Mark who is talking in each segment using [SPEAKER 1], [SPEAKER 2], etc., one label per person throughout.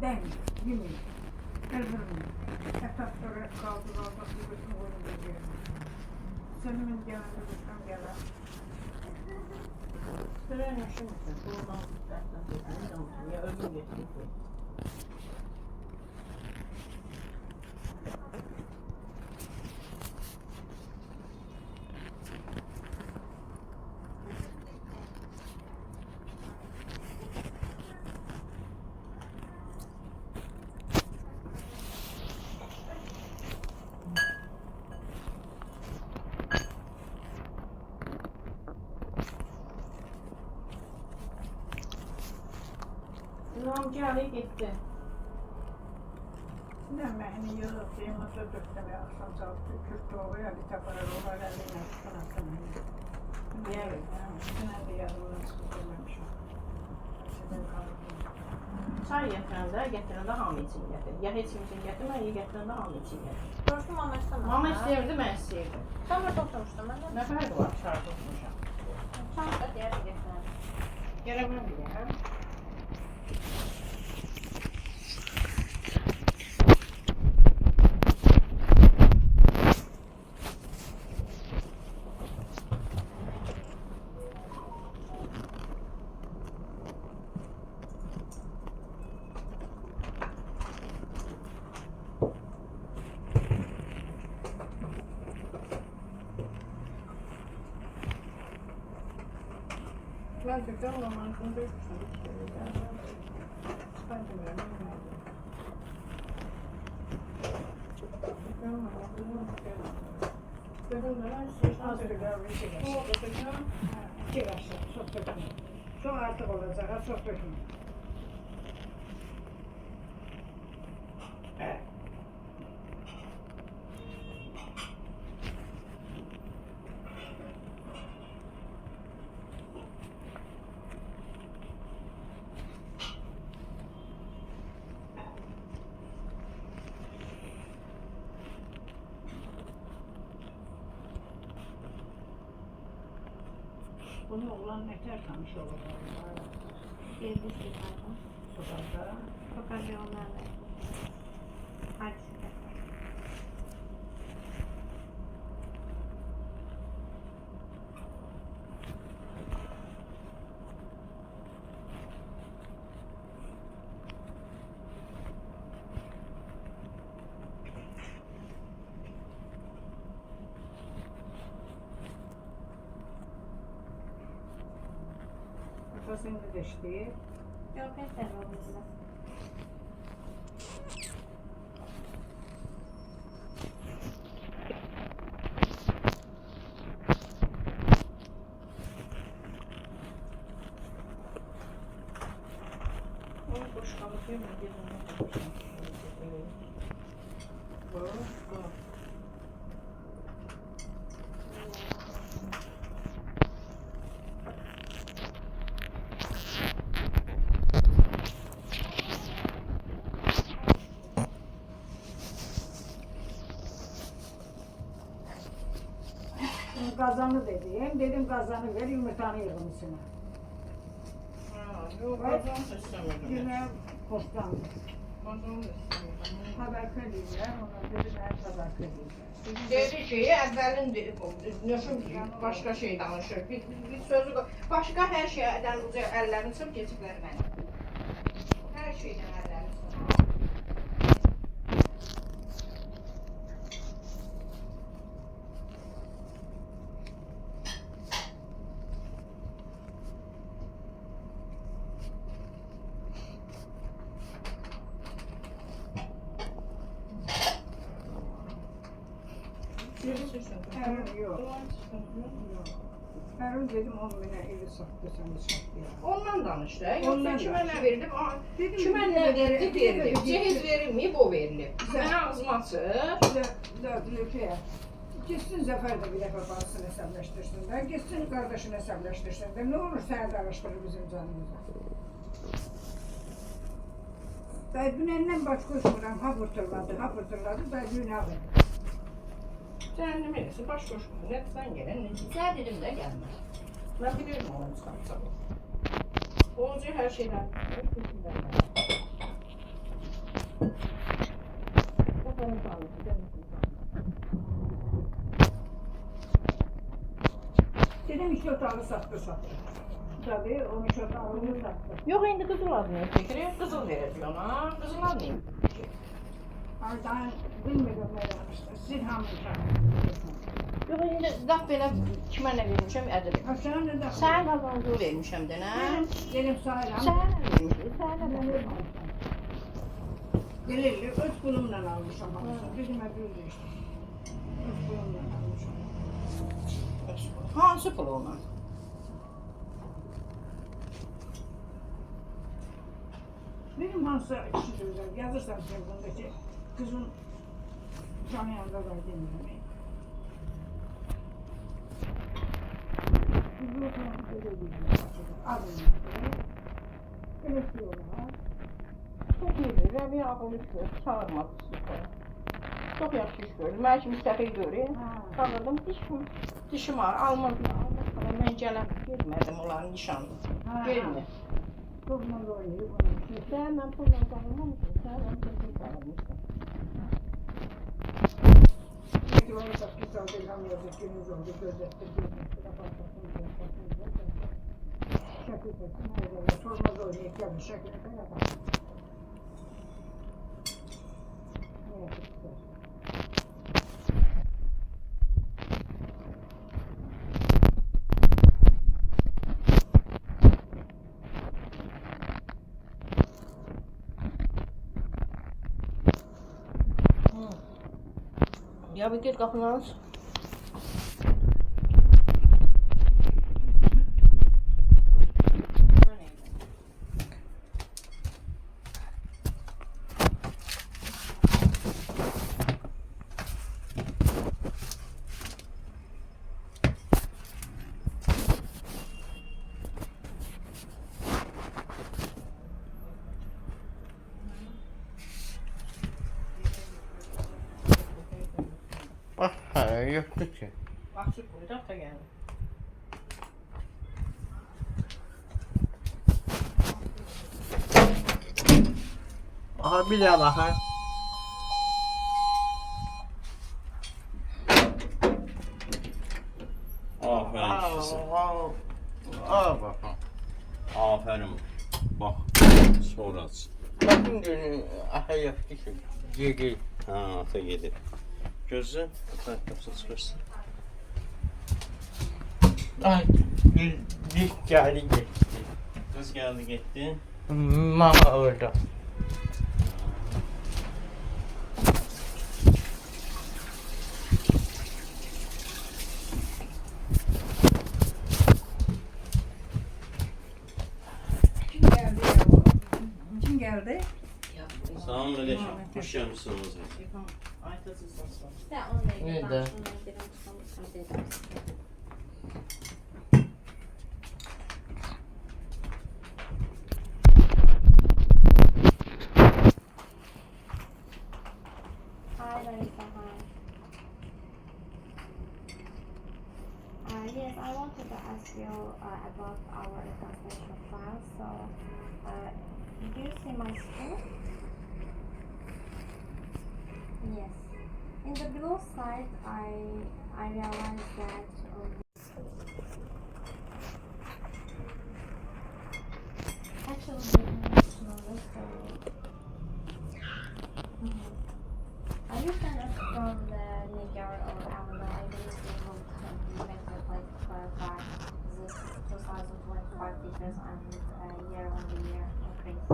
[SPEAKER 1] Değmiyor, yemiyor. El vurmuyor. Etrafları kaldı, bir bütün oyunu veriyor. Senin gelende bütün gelen.
[SPEAKER 2] Süren yaşamışsın. Doğudan dertten dediğini yaptım. Ya ölüm getirdi. Amca araya gitti.
[SPEAKER 1] Ne mehni yıllık yemasa döktüme akşam çaldı. Kürt doğuya bir taparar olar eline tutan
[SPEAKER 2] Evet.
[SPEAKER 1] Üstüne de yarımdan sıkılmamışım. Açıdan kaldım.
[SPEAKER 2] Çay gətirəndə, gətirəndə hamı için gətir. Ya heç kim için gətirmə, ya gətirəndə hamı için gətir.
[SPEAKER 3] Dostum mama istemez.
[SPEAKER 2] Mama istəyirdi, mən istəyirdim.
[SPEAKER 3] Sen burada oturmuştun ben de.
[SPEAKER 2] Nə fərqi var, şart tutmuşam.
[SPEAKER 3] Çay da diğer bir getirelim.
[SPEAKER 2] Gələ mən bilirəm.
[SPEAKER 1] Ben de mamanın da ben de çok artık olacak, çok döküm. Bunu oğlan ne tersamış olur.
[SPEAKER 3] Gezdik yukarıda.
[SPEAKER 1] Sokakta.
[SPEAKER 3] Sokak yollarda. Hadi.
[SPEAKER 1] Kafasını da deşti.
[SPEAKER 3] Yok yeter o bizde.
[SPEAKER 2] Onu boş kalıyor mu?
[SPEAKER 1] Bu. Kazanı dedim kazanı ver yumurtanı yığın içine.
[SPEAKER 2] Yok, kazan istemedim.
[SPEAKER 1] Yine postan.
[SPEAKER 2] Kazan istemedim.
[SPEAKER 1] Haber kırıyorlar, ona dedi ben haber kırıyorlar.
[SPEAKER 2] Dedi ki, əvvəlin nöşüm başqa şey danışır. Bir sözü başqa hər şeydən uca əllərini çıxıb keçiblər mənə. Hər şeydən əllərini çıxıb.
[SPEAKER 1] Yok. Ferun dedim 10 bine evi sattı sen sattı ya.
[SPEAKER 2] Ondan danış da. Yoxsa
[SPEAKER 1] Ondan
[SPEAKER 2] kimə
[SPEAKER 1] danış.
[SPEAKER 2] nə verilib?
[SPEAKER 1] Dedim,
[SPEAKER 2] Kimə nə verilib, verilib. Cehiz verilməyib, o verilib. Mənə ağzım açıq.
[SPEAKER 1] Lütfiye. Gitsin Zafer de bir defa bazısını hesaplaştırsın da. Gitsin kardeşini hesaplaştırsın da. Ne olur sen de araştırır bizim canımıza. Da dünenden baş koşmuram. Ha fırtırladı. Da dün abi.
[SPEAKER 2] Cəhənnəm eləsin, baş qoşma. Nədən gələn, sən dedim də gəlmə. Mən bilirəm onu çıxartacaq. Olacaq hər şeydən. Deniz tanrısı, deniz tanrısı.
[SPEAKER 1] Dedim iki otağı sattı. Tabii onun iki otağını sattı.
[SPEAKER 2] Yox, indi qızıl adını çəkirik, qızıl verəcək ona, qızıl adını.
[SPEAKER 1] Oradan bilmiyorum ne yapmışlar. Siz hamı tanıdınız.
[SPEAKER 2] Yox, indi laf belə kimə nə vermişəm, ədəlim.
[SPEAKER 1] Ha sen ne de?
[SPEAKER 2] Sənə qazandığı vermişəm də, nə?
[SPEAKER 1] Benim sayıram.
[SPEAKER 2] Sənə vermişəm, sənə vermişəm.
[SPEAKER 1] Gelirli öz pulumla almışım hamısını. Bizimə bir işte. Öz pulumla almışım.
[SPEAKER 2] Hansı pul ona?
[SPEAKER 1] Benim hansı kişi sözler yazırsam telefonundaki kızın canı yanında var demiyorum. Biz bu oturan böyle değiliz. Adını elektriyorlar.
[SPEAKER 2] Çox iyi, Rəbiyə ağıl iş görür, çağırmadı sizə. Çox yaxşı iş görür. Mən kimi səfir görür. Çağırdım, dişim ağrı, almadım. Mən gələm, getmədim onların nişanına. Gelmir.
[SPEAKER 1] Çok mal oynuyor.
[SPEAKER 2] Sən mən pulla çağırmamışsın, sən mən pulla çağırmışsın.
[SPEAKER 1] Peki onu da bir saat elhamiyazı günümüz oldu. Gözettir, gözettir. Şakır etsin, her zaman sormaz oynuyor. Gelmiş şakır etsin, yapar. Ne yapacağız?
[SPEAKER 2] Ya bir git kapını aç.
[SPEAKER 4] Bak, yoktu ki.
[SPEAKER 2] Açıq qoydaq da gəlin.
[SPEAKER 4] Aha, bir daha bak ha. Aferin kızım. Al bakalım. Aferin. Bak, sonrası. Bakın günü, aha yaptı ki. Gel. Ha, ata gelir. Gözü, ata kapısı çıkarsın. Ay, bir geldi gitti. Kız geldi gitti. Mama orada.
[SPEAKER 1] Kim geldi ya? Kim geldi?
[SPEAKER 4] Selamun aleyküm. Hoş gelmişsiniz.
[SPEAKER 2] Aytasız saslar.
[SPEAKER 3] Ya onu da
[SPEAKER 4] İyi
[SPEAKER 3] ben
[SPEAKER 4] de.
[SPEAKER 3] şunu indirim tutalım dedim. Hi, Larissa. Hi. Yes, I wanted to ask you about our translation file. So, do you see my screen? Yes. In the below side, I realized that actually we need to know this. Are you kind of from the Niger or Amanda? I believe we will make like clarify this 2025 figures and year-on-year increase.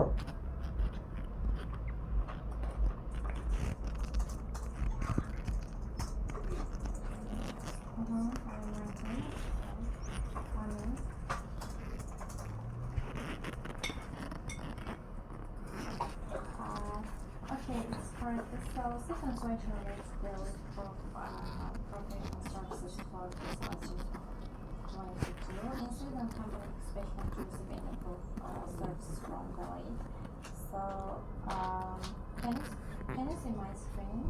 [SPEAKER 3] Okay, it's correct. So, second question is the list of professional services for this last year, 2022. In Sweden, company expecting to receive any services from the lead. So, can you see my screen?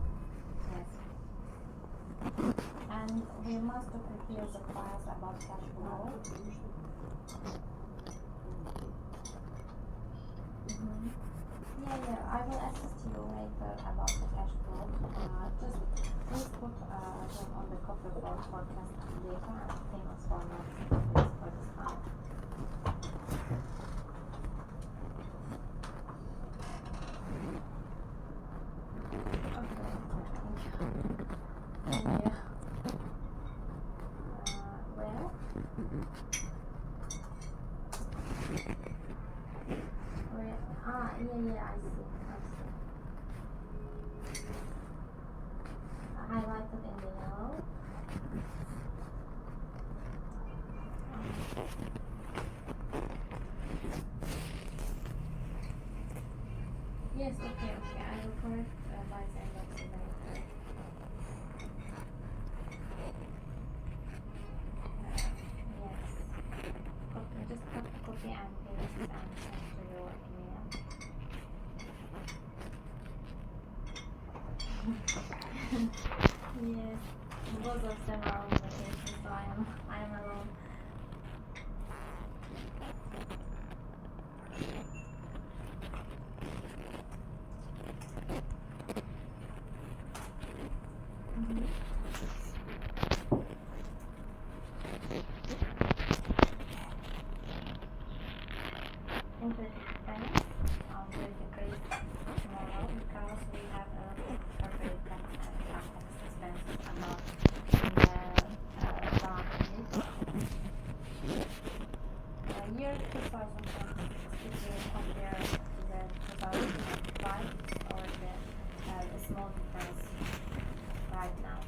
[SPEAKER 3] Yes. And we must prepare the files about cash flow. Yeah, I will assist you later about the cash flow. preferred forecast data and famous formats for this time. Okay, yeah. Where? Where? Ah, yeah, I see. Highlighted in the yellow. Yes, okay. I will correct by the end of the day. Yes. Just copy and paste and send to your email. Yes, both of them are on vacation, so I am alone. Interest expense will decrease tomorrow because we have a corporate tax expenses about the year 2026, if we compare to the 2025, or the small difference right now.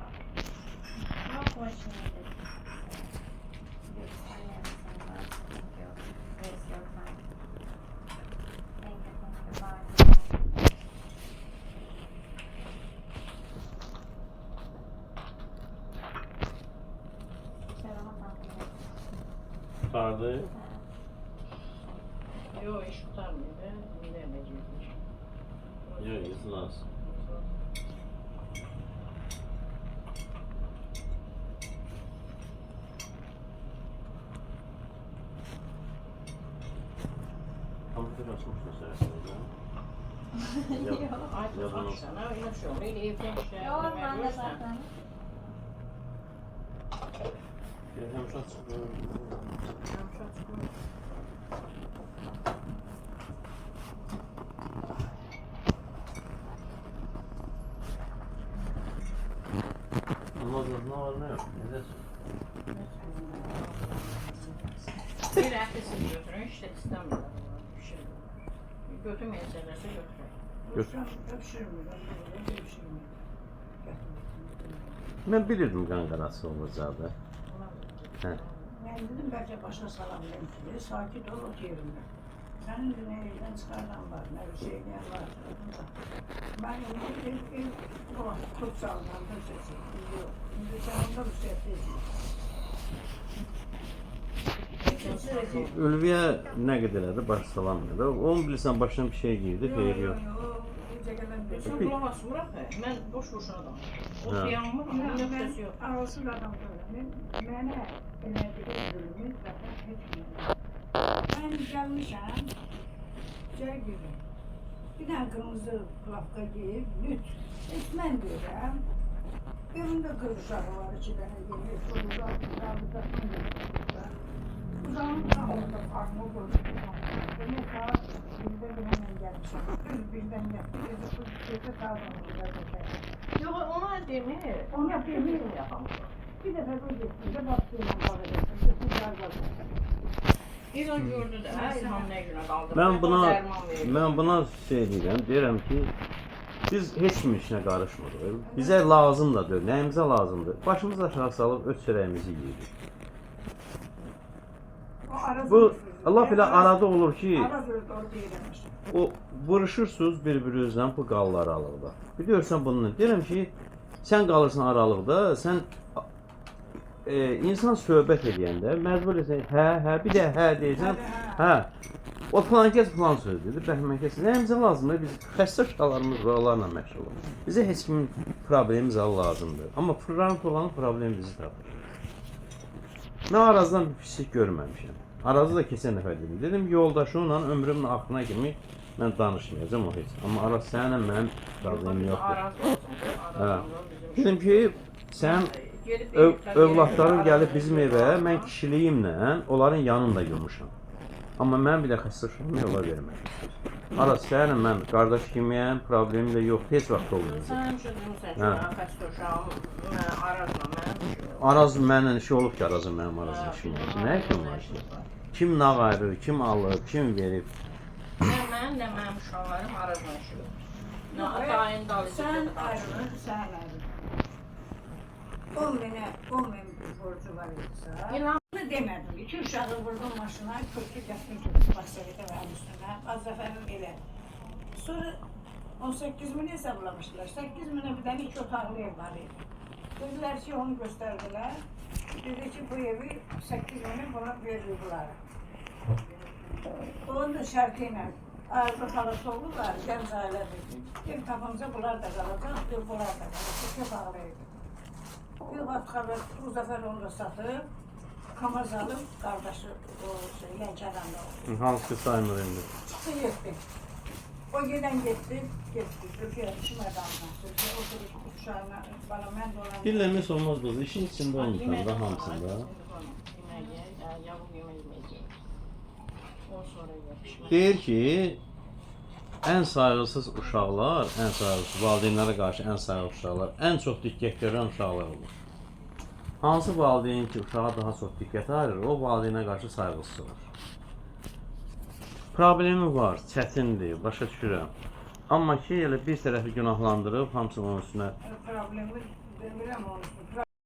[SPEAKER 3] No question needed. Your experience and work. Thank you. Waste your time. Thank you. Bye.
[SPEAKER 4] Tutardı.
[SPEAKER 2] Yok iş tutarmıyor. Ben demeyeceğim iş.
[SPEAKER 4] Yok, izin lazım. Kompütür açmışsın sen.
[SPEAKER 3] Yok.
[SPEAKER 2] Ay
[SPEAKER 4] Ya bunu-
[SPEAKER 2] sana öyle şey oluyor. Evden
[SPEAKER 3] Yok, ben de zaten.
[SPEAKER 4] Hem şu çıkıyor. Olmaz ne var ne yok. Ne dersin?
[SPEAKER 2] Bir ertesini götürün işte istemiyorlar. Bir şey. Götürmeyeceklerse götürün.
[SPEAKER 4] Ben bilirdim qanqarası olacaqdı. Hə.
[SPEAKER 1] Ben dedim belki başa salam dedim. Sakit ol ot yerinde. Senin de ne evden çıkardan var, ne bir şeyden var. Ben ilk çok sağlam da sesi. Şimdi sen onda bir şey yapıyorsun.
[SPEAKER 4] Ülviyə nə qədər elədi, baş salam elədi. Onu bilirsən başına bir şey girdi, xeyri yox.
[SPEAKER 2] Sen kulak as bırak he. Ben boş boşuna adam. O
[SPEAKER 4] Ha.
[SPEAKER 2] kıyamı onun nefesi yok.
[SPEAKER 1] Ağılsız adam öğrenin. Mənə elədiyi zulmü zaten heç bilmem. Ben gelmişim. Şey gibi. Bir tane kırmızı klapka giyip lüt. Etmen görəm. Evimde kız uşağı var, iki tane geliyor. Çocuklar kızlarımızda uzanıp da orada farklı konuşuyor. Demek saat bizde bir hemen gelmişim. Birden yaptı. Bizi kaldım burada.
[SPEAKER 2] Yok ona demir.
[SPEAKER 1] Ona demir
[SPEAKER 2] yapamıyor.
[SPEAKER 1] Bir defa bu gittiğinde baktığımda bakacaksın. Güzel bakacak.
[SPEAKER 2] İlhan gördü de İlhan ne güne kaldı.
[SPEAKER 4] Mən buna şey deyirəm ki, biz heç kimin işinə qarışmırıq. Bizə lazım da deyil, nəyimizə lazımdır? Başımızı aşağı salıb öz çörəyimizi yeyirik. Bu Allah bilə arada olur ki, o vuruşursunuz bir-birinizlə bu qallar aralıqda. Biliyorsan bunu deyirəm ki, sən qalırsan aralıqda, sən insan söhbət edəndə məcbur etsən, hə, bir də hə deyirsən, hə. O falan kəs plan söz dedi, bəhmən kəs. Nəyimizə lazımdır? Biz xəstə uşaqlarımız var, onlarla məşğul oluruz. Bizə heç kimin problemimiz lazımdır. Amma fırlanıb olanın problemi bizi tapır. Mən arazdan bir pislik görməmişəm. Arazı da keçən dəfə dedim. Dedim yoldaşımla ömrümün axırına kimi mən danışmayacağam o heç. Amma Araz səninlə mənim razıyım yoxdur.
[SPEAKER 2] Araz olsun.
[SPEAKER 4] Hə.
[SPEAKER 2] Araz olsun.
[SPEAKER 4] Dedim ki, sən övladların gəlib bizim evə, mən kişiliyimlə onların yanında yumuşam. Amma mən bir də xəstə uşağımı yola verməyim. Araz səninlə mən qardaş kimiyəm, problemim də yoxdur, heç vaxt olmayacaq.
[SPEAKER 2] Sən həmişə demirsən ki,
[SPEAKER 4] Hə.
[SPEAKER 2] mən xəstə uşağım, mən Arazla mənim işim yox.
[SPEAKER 4] Araz mənlə işi olub ki, Arazın mənim Arazın işim var. Nə işim var ki? Kim nə ayırır, kim alır, kim verib.
[SPEAKER 2] Nə mən, nə mənim uşaqlarım Arazla işi yox. Nə atayın dalıcı.
[SPEAKER 1] Sen ayrılır, sen ayrılır. 10 bin borcu var yoksa.
[SPEAKER 2] İnan.
[SPEAKER 1] Bunu demedim. 2 uşağı vurdum maşına, kötü yaptım basarıda verdim üstüne. Azzaferim elə. Sonra 18 bin hesaplamışlar. 8 bine bir tane 2 otaqlı ev var idi. Dediler ki onu gösterdiler. Dedi ki bu evi 8 bine buna verirler. Onun da şartıyla arzu kalası olurlar, genç ailedir. Bir kapımıza bunlar da kalacak, bir bunlar da kalacak. Çok ağlıydı. Bir vakit kadar Muzaffer onu da satıp, kamaz alıp, kardeşi o Lənkəranda oldu.
[SPEAKER 4] Hansı saymır indi?
[SPEAKER 1] Çıktı gitti. O giden gitti. Türkiye düşmedi anlaştı. O da uşağına, bana mən de olan...
[SPEAKER 4] Dinləmək olmaz bu. İşin içində olmuşam da hamısında. Deyir ki, ən sayğısız uşaqlar, ən sayğısız valideynlərə qarşı ən sayğısız uşaqlar, ən çox diqqət görən uşaqlar olur. Hansı valideyn ki, uşağa daha çox diqqət ayırır, o valideynə qarşı sayğısız olur. Problemi var, çətindir, başa düşürəm. Amma ki, elə bir tərəfi günahlandırıb, hamısını onun üstünə
[SPEAKER 1] Problemi demirəm onun.